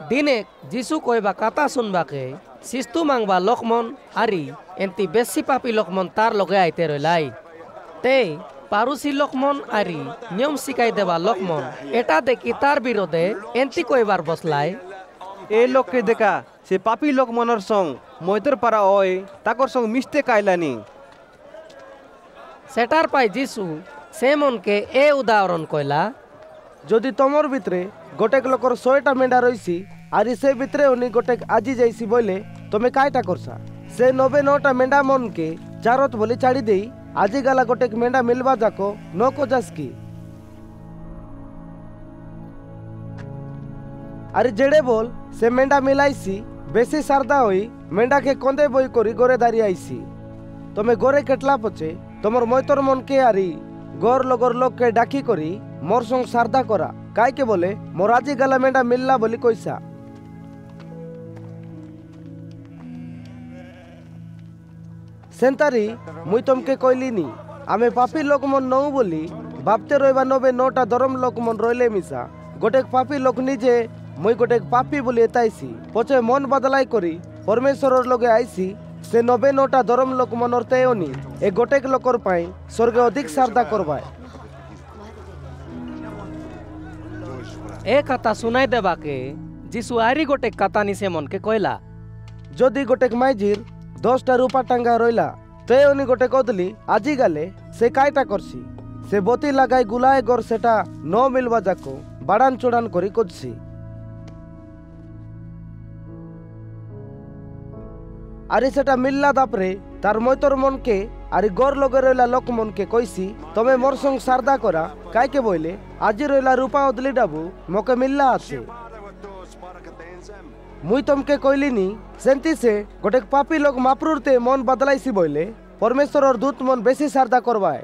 दिने जीसु कोइबा कथा सुनबाके शिस्तु मांगबा लक्ष्मण आरी एंती बेसी पापी लक्ष्मण तार लगे आइते रइलाई ते पारुसी लक्ष्मण आरी नियम शिकाई देवा लक्ष्मण एटा देखी तार विरोधे एंती कोइबार बसलाई ए लोकके देखा से पापी लक्ष्मणर संग मयतर पारा ओय ताकर संग मिशते काइलानी सेटार पाई जीसु से मन के ए उदाहरण कइला যদি তোমার ভিতরে গোটেক লোকর 100টা মেন্ডা রইছি আর সে ভিতরে উনি গোটেক আজি যাইছি বলে তুমি কাইটা করছা সে 99টা মেন্ডা মনকে চারত বলি ছাড়ি দেই আজি গালা গোটেক মেন্ডা মিলবা যাকো নকো যাস কি আরে জেড়ে বল সে মেন্ডা মিলাইছি বেশি সারদা হই মেন্ডাকে কন্দে বই করি গরে দাঁড়িয়ে আইছি তুমি গরে কেটলা পছে তোমার ময়তর মনকে আরি গর লগর লোককে ডাকি করি মোর সঙ্গ সারদা করা কাইকে বলে মোর আজি গালা মেন্ডা মিললা বলি কইসা সেন্তারি মুই তমকে কইলিনি আমি পাপি লোকমন নও বলি ভাবতে রইবা 99টা ধর্ম লোকমন রইলে মিশা গোটেক পাপি লোক নিজে মুই গোটেক পাপি বলি এতাইছি পছে মন বদলাই করি পরমেশ্বরর লগে আইছি से 99টা ধর্ম লোকমনর তেয়নি এ গোটেক লোকর পাই স্বর্গে অধিক সারদা করবায় ए कथा सुनाई देबाके जीसु आरी गोटे कथा निसे मन के कइला যদি গোটেক মাইজির 10টা রূপা টাঙ্গা রইলা তেয়নি গোটে কদলি আজি গালে সে কাইটা করছি সে বতি লাগাই গুলায় গর সেটা ন মিলবা যাকো বাড়ান চড়ান করি করছি আরে সেটা মিল্লা দাপরে তার ময়তর মনকে আরে গর লগে রইলা লোক মনকে কইছি তুমি মোর সঙ্গ সারদা করা কাইকে বইলে আজি রইলা রূপা অদলি ডাবু মকে মিল্লা আছে মুই তমকে কইলিনি সেন্তি সে গোটেক পাপি লোক মাপরুরতে মন বদলাইছি বইলে পরমেশ্বরর দূত মন বেশি সারদা করবায়